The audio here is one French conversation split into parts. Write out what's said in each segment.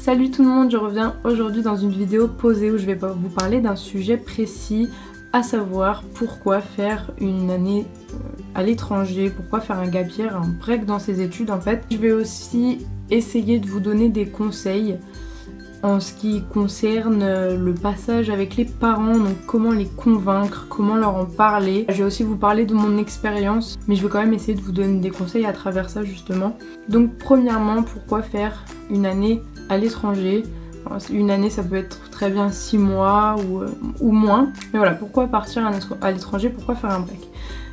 Salut tout le monde, je reviens aujourd'hui dans une vidéo posée où je vais vous parler d'un sujet précis, à savoir pourquoi faire une année à l'étranger, pourquoi faire un gap year, un break dans ses études en fait. Je vais aussi essayer de vous donner des conseils en ce qui concerne le passage avec les parents, donc comment les convaincre, comment leur en parler. Je vais aussi vous parler de mon expérience, mais je vais quand même essayer de vous donner des conseils à travers ça justement. Donc premièrement, pourquoi faire une année à l'étranger? Une année ça peut être très bien 6 mois ou moins, mais voilà, pourquoi partir à l'étranger, pourquoi faire un break?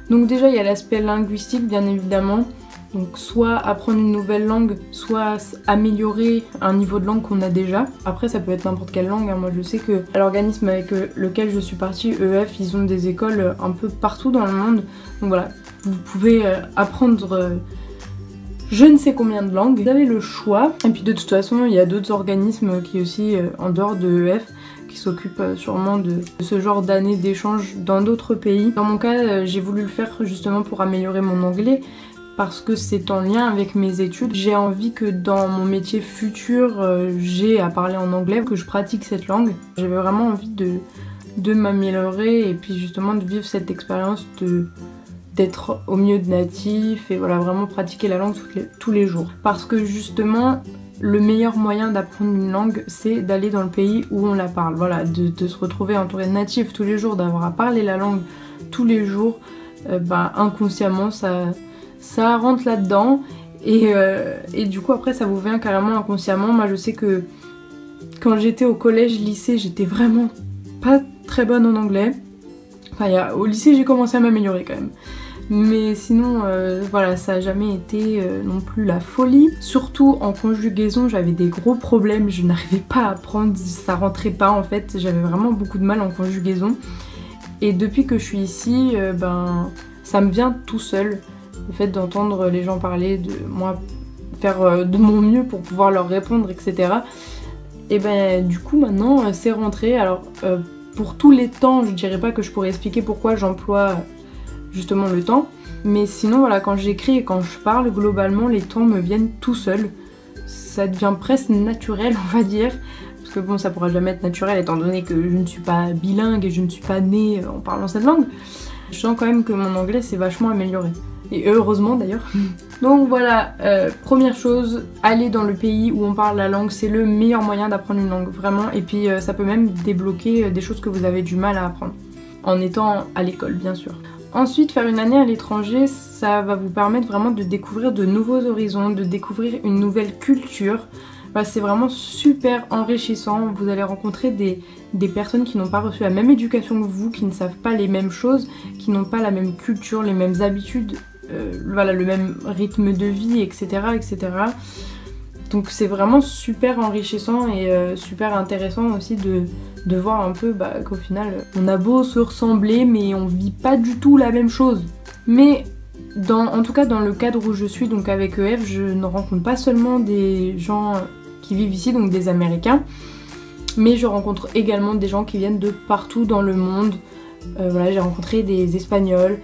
Donc déjà il y a l'aspect linguistique bien évidemment. Donc soit apprendre une nouvelle langue, soit améliorer un niveau de langue qu'on a déjà. Après ça peut être n'importe quelle langue, hein. Moi je sais que l'organisme avec lequel je suis partie, EF, ils ont des écoles un peu partout dans le monde. Donc voilà, vous pouvez apprendre je ne sais combien de langues, vous avez le choix. Et puis de toute façon il y a d'autres organismes qui aussi, en dehors de EF, qui s'occupent sûrement de ce genre d'années d'échange dans d'autres pays. Dans mon cas, j'ai voulu le faire justement pour améliorer mon anglais, parce que c'est en lien avec mes études. J'ai envie que dans mon métier futur, j'ai à parler en anglais, que je pratique cette langue. J'avais vraiment envie de m'améliorer et puis justement de vivre cette expérience d'être au milieu de natifs et voilà, vraiment pratiquer la langue tous les jours. Parce que justement, le meilleur moyen d'apprendre une langue, c'est d'aller dans le pays où on la parle. Voilà, de se retrouver entouré de natifs tous les jours, d'avoir à parler la langue tous les jours, inconsciemment ça rentre là-dedans et du coup après ça vous vient carrément inconsciemment. Moi je sais que quand j'étais au collège, lycée, j'étais vraiment pas très bonne en anglais. Enfin au lycée j'ai commencé à m'améliorer quand même. Mais sinon voilà, ça a jamais été non plus la folie. Surtout en conjugaison j'avais des gros problèmes, je n'arrivais pas à apprendre, ça rentrait pas en fait. J'avais vraiment beaucoup de mal en conjugaison. Et depuis que je suis ici, ça me vient tout seul. Le fait d'entendre les gens parler, de moi faire de mon mieux pour pouvoir leur répondre, etc. Et du coup maintenant c'est rentré. Alors pour tous les temps, je dirais pas que je pourrais expliquer pourquoi j'emploie justement le temps. Mais sinon voilà, quand j'écris et quand je parle, globalement les temps me viennent tout seuls. Ça devient presque naturel on va dire. Parce que bon, ça pourra jamais être naturel étant donné que je ne suis pas bilingue et je ne suis pas née en parlant cette langue. Je sens quand même que mon anglais s'est vachement amélioré. Et heureusement d'ailleurs. Donc voilà, première chose, aller dans le pays où on parle la langue, c'est le meilleur moyen d'apprendre une langue, vraiment. Et puis ça peut même débloquer des choses que vous avez du mal à apprendre, en étant à l'école bien sûr. Ensuite, faire une année à l'étranger, ça va vous permettre vraiment de découvrir de nouveaux horizons, de découvrir une nouvelle culture. C'est vraiment super enrichissant, vous allez rencontrer des personnes qui n'ont pas reçu la même éducation que vous, qui ne savent pas les mêmes choses, qui n'ont pas la même culture, les mêmes habitudes, voilà, le même rythme de vie, etc. etc. Donc c'est vraiment super enrichissant et super intéressant aussi de voir un peu qu'au final on a beau se ressembler mais on vit pas du tout la même chose. Mais en tout cas dans le cadre où je suis, donc avec EF, je ne rencontre pas seulement des gens qui vivent ici, donc des Américains, mais je rencontre également des gens qui viennent de partout dans le monde. Voilà, j'ai rencontré des Espagnols,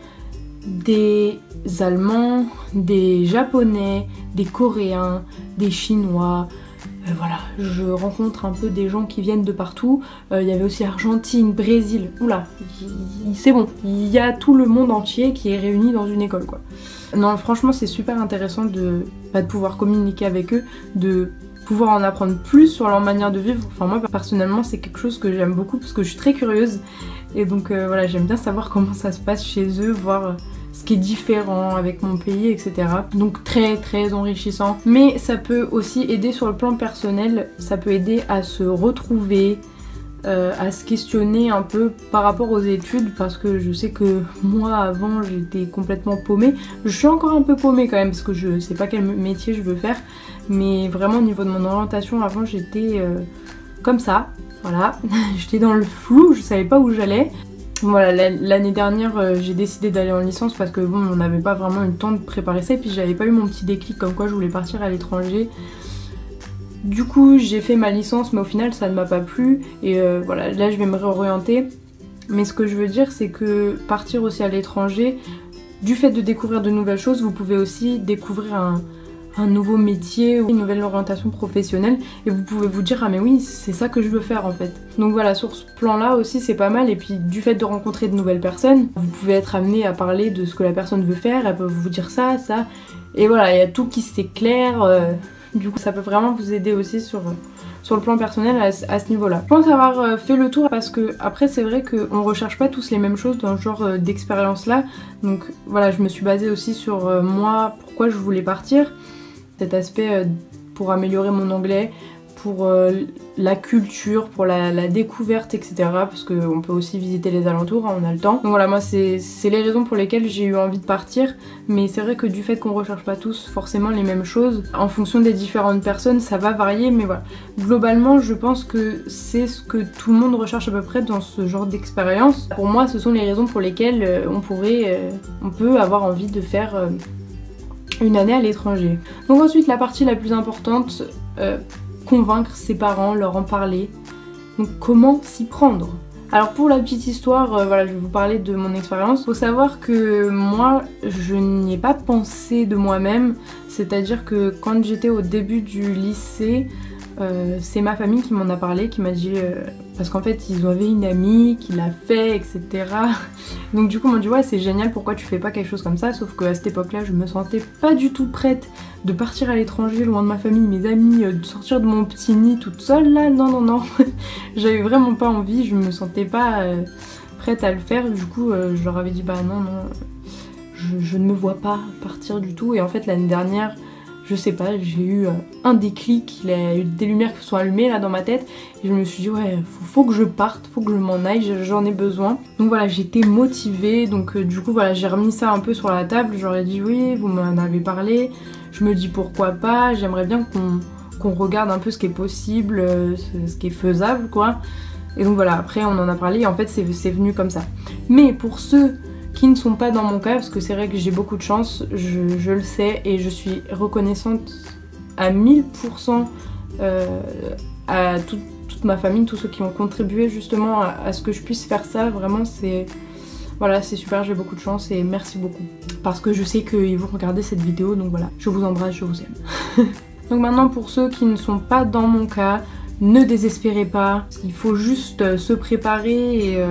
des Allemands, des Japonais, des Coréens, des Chinois. Voilà, je rencontre un peu des gens qui viennent de partout. Il y avait aussi Argentine, Brésil. Oula, c'est bon, il y a tout le monde entier qui est réuni dans une école quoi. Non, franchement c'est super intéressant de pouvoir communiquer avec eux, de pouvoir en apprendre plus sur leur manière de vivre. Enfin moi personnellement c'est quelque chose que j'aime beaucoup parce que je suis très curieuse. Et donc voilà, j'aime bien savoir comment ça se passe chez eux, voir ce qui est différent avec mon pays, etc. Donc très très enrichissant. Mais ça peut aussi aider sur le plan personnel, ça peut aider à se retrouver, à se questionner un peu par rapport aux études, parce que je sais que moi avant j'étais complètement paumée. Je suis encore un peu paumée quand même parce que je sais pas quel métier je veux faire, mais vraiment au niveau de mon orientation avant j'étais comme ça, voilà. J'étais dans le flou, je savais pas où j'allais. Voilà, l'année dernière j'ai décidé d'aller en licence parce que bon, on n'avait pas vraiment eu le temps de préparer ça et puis j'avais pas eu mon petit déclic comme quoi je voulais partir à l'étranger. Du coup j'ai fait ma licence mais au final ça ne m'a pas plu et voilà, là je vais me réorienter. Mais ce que je veux dire c'est que partir aussi à l'étranger, du fait de découvrir de nouvelles choses, vous pouvez aussi découvrir un nouveau métier ou une nouvelle orientation professionnelle et vous pouvez vous dire ah mais oui c'est ça que je veux faire en fait. Donc voilà, sur ce plan là aussi c'est pas mal, et puis du fait de rencontrer de nouvelles personnes, vous pouvez être amené à parler de ce que la personne veut faire, elle peut vous dire ça, et voilà, il y a tout qui s'éclaire, du coup ça peut vraiment vous aider aussi sur le plan personnel à ce niveau-là. Je pense avoir fait le tour parce que après c'est vrai qu'on recherche pas tous les mêmes choses dans ce genre d'expérience là. Donc voilà, je me suis basée aussi sur moi, pourquoi je voulais partir. Cet aspect pour améliorer mon anglais, pour la culture, pour la découverte, etc. Parce qu'on peut aussi visiter les alentours, hein, on a le temps. Donc voilà, moi c'est les raisons pour lesquelles j'ai eu envie de partir. Mais c'est vrai que du fait qu'on recherche pas tous forcément les mêmes choses, en fonction des différentes personnes, ça va varier. Mais voilà, globalement je pense que c'est ce que tout le monde recherche à peu près dans ce genre d'expérience. Pour moi, ce sont les raisons pour lesquelles on peut avoir envie de faire une année à l'étranger. Donc ensuite, la partie la plus importante, convaincre ses parents, leur en parler. Donc comment s'y prendre? Alors pour la petite histoire, voilà, je vais vous parler de mon expérience. Faut savoir que moi, je n'y ai pas pensé de moi-même. C'est-à-dire que quand j'étais au début du lycée, c'est ma famille qui m'en a parlé, qui m'a dit... parce qu'en fait, ils avaient une amie qui l'a fait, etc. Donc du coup, ils m'ont dit ouais, c'est génial, pourquoi tu fais pas quelque chose comme ça? Sauf qu'à cette époque-là, je me sentais pas du tout prête de partir à l'étranger, loin de ma famille, mes amis, de sortir de mon petit nid toute seule là. Non, non, non. J'avais vraiment pas envie, je me sentais pas prête à le faire. Du coup, je leur avais dit bah non, non, je ne me vois pas partir du tout. Et en fait, l'année dernière, je sais pas, j'ai eu un déclic, il y a eu des lumières qui se sont allumées là dans ma tête et je me suis dit ouais, faut que je parte, faut que je m'en aille, j'en ai besoin. Donc voilà, j'étais motivée, donc du coup voilà, j'ai remis ça un peu sur la table, j'aurais dit oui, vous m'en avez parlé, je me dis pourquoi pas, j'aimerais bien qu'on regarde un peu ce qui est possible, ce qui est faisable quoi. Et donc voilà, après on en a parlé et en fait c'est venu comme ça. Mais pour ceux qui ne sont pas dans mon cas, parce que c'est vrai que j'ai beaucoup de chance, je le sais, et je suis reconnaissante à 1000% à toute ma famille, tous ceux qui ont contribué justement à ce que je puisse faire ça. Vraiment voilà, c'est super, j'ai beaucoup de chance et merci beaucoup. Parce que je sais qu'ils vont regarder cette vidéo, donc voilà, je vous embrasse, je vous aime. Donc maintenant pour ceux qui ne sont pas dans mon cas, ne désespérez pas, il faut juste se préparer et...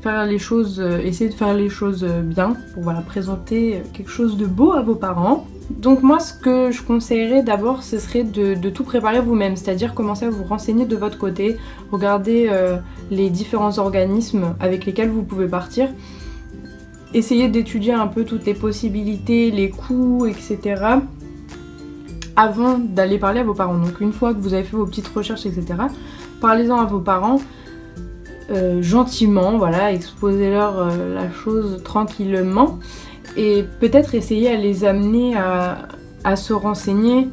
faire les choses, essayer de faire les choses bien pour voilà, présenter quelque chose de beau à vos parents. Donc moi ce que je conseillerais d'abord ce serait de tout préparer vous-même, c'est-à-dire commencer à vous renseigner de votre côté, regarder les différents organismes avec lesquels vous pouvez partir, essayer d'étudier un peu toutes les possibilités, les coûts, etc. avant d'aller parler à vos parents. Donc une fois que vous avez fait vos petites recherches, etc., parlez-en à vos parents. Gentiment, voilà, exposez-leur la chose tranquillement et peut-être essayer à les amener à se renseigner,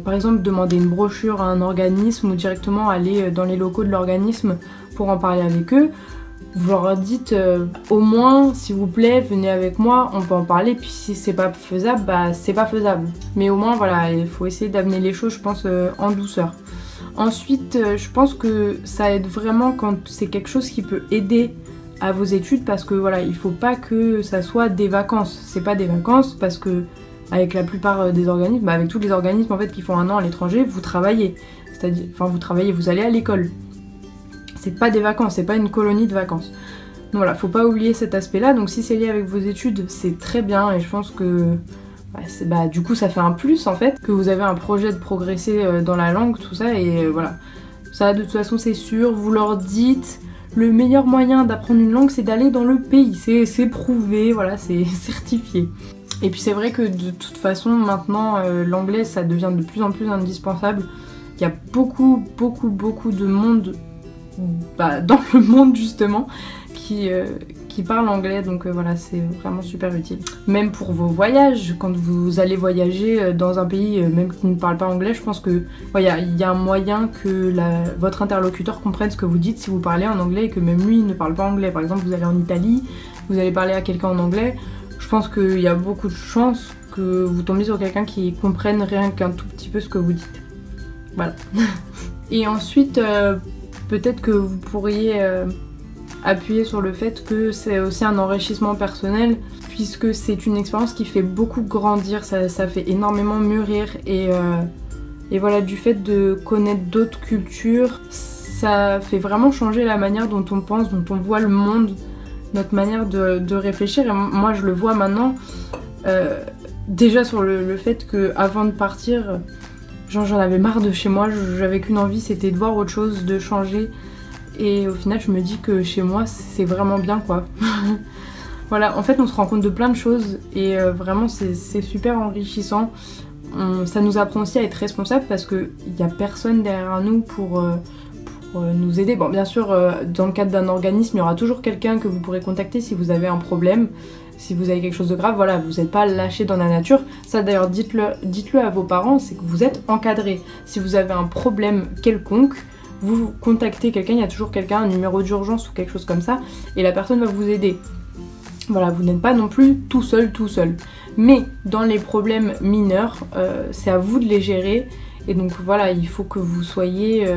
par exemple demander une brochure à un organisme ou directement aller dans les locaux de l'organisme pour en parler avec eux. Vous leur dites au moins s'il vous plaît venez avec moi, on peut en parler, puis si c'est pas faisable, bah c'est pas faisable. Mais au moins voilà, il faut essayer d'amener les choses je pense en douceur. Ensuite, je pense que ça aide vraiment quand c'est quelque chose qui peut aider à vos études parce que voilà, il faut pas que ça soit des vacances. C'est pas des vacances parce que avec la plupart des organismes, avec tous les organismes en fait qui font un an à l'étranger, vous travaillez. C'est-à-dire, enfin vous travaillez, vous allez à l'école. C'est pas des vacances, c'est pas une colonie de vacances. Donc voilà, faut pas oublier cet aspect-là. Donc si c'est lié avec vos études, c'est très bien et je pense que du coup ça fait un plus en fait, que vous avez un projet de progresser dans la langue, tout ça, et voilà. Ça de toute façon c'est sûr, vous leur dites, le meilleur moyen d'apprendre une langue c'est d'aller dans le pays, c'est prouvé, voilà, c'est certifié. Et puis c'est vrai que de toute façon maintenant l'anglais ça devient de plus en plus indispensable. Il y a beaucoup de monde dans le monde justement qui parle anglais, donc voilà, c'est vraiment super utile. Même pour vos voyages, quand vous allez voyager dans un pays même qui ne parle pas anglais, je pense que il y a un moyen que votre interlocuteur comprenne ce que vous dites si vous parlez en anglais et que même lui ne parle pas anglais. Par exemple, vous allez en Italie, vous allez parler à quelqu'un en anglais, je pense qu'il y a beaucoup de chances que vous tombiez sur quelqu'un qui comprenne rien qu'un tout petit peu ce que vous dites. Voilà. Et ensuite, peut-être que vous pourriez... appuyer sur le fait que c'est aussi un enrichissement personnel puisque c'est une expérience qui fait beaucoup grandir, ça fait énormément mûrir et voilà, du fait de connaître d'autres cultures, ça fait vraiment changer la manière dont on pense, dont on voit le monde, notre manière de réfléchir. Et moi je le vois maintenant, déjà sur le fait que avant de partir, j'en avais marre de chez moi, j'avais qu'une envie, c'était de voir autre chose, de changer. Et au final je me dis que chez moi c'est vraiment bien quoi. Voilà, en fait on se rend compte de plein de choses et vraiment c'est super enrichissant. Ça nous apprend aussi à être responsable parce qu'il n'y a personne derrière nous pour nous aider. Bon, bien sûr, dans le cadre d'un organisme, il y aura toujours quelqu'un que vous pourrez contacter si vous avez un problème, si vous avez quelque chose de grave. Voilà, vous n'êtes pas lâché dans la nature. Ça d'ailleurs, dites-le à vos parents, c'est que vous êtes encadrés. Si vous avez un problème quelconque, vous contactez quelqu'un, il y a toujours quelqu'un, un numéro d'urgence ou quelque chose comme ça, et la personne va vous aider. Voilà, vous n'êtes pas non plus tout seul. Mais dans les problèmes mineurs, c'est à vous de les gérer. Et donc voilà, il faut que vous soyez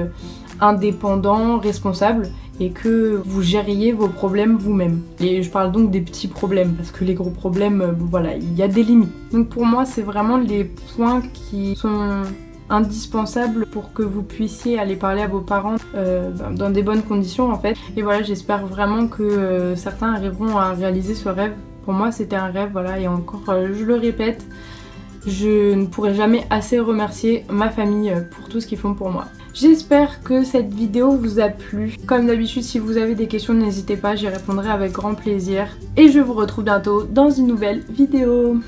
indépendant, responsable et que vous gériez vos problèmes vous-même. Et je parle donc des petits problèmes parce que les gros problèmes, bon, voilà, il y a des limites. Donc pour moi, c'est vraiment les points qui sont indispensables pour que vous puissiez aller parler à vos parents dans des bonnes conditions en fait. Et voilà, j'espère vraiment que certains arriveront à réaliser ce rêve. Pour moi, c'était un rêve, voilà, et encore, je le répète, je ne pourrai jamais assez remercier ma famille pour tout ce qu'ils font pour moi. J'espère que cette vidéo vous a plu. Comme d'habitude, si vous avez des questions, n'hésitez pas, j'y répondrai avec grand plaisir. Et je vous retrouve bientôt dans une nouvelle vidéo.